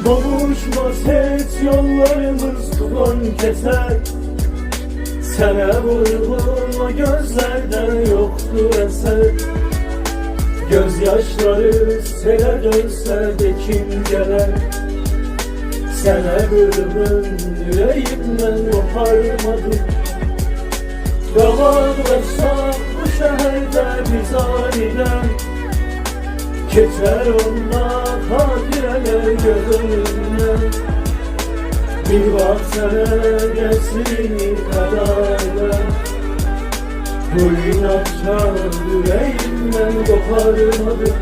Kavuşmaz hiç yollarımız duman keser. Sene vurgulma gözlerden yoktu eser. Gözyaşları sele dönse de kim gelir? Sene bölümün yüreğimden koparmadım. Dağlarlaşsak bu şehirde biz aniden, geçer onlar hadireler gözümden. Bir baksana geçtiğini kadarla, bu inatçı yüreğimden koparmadım.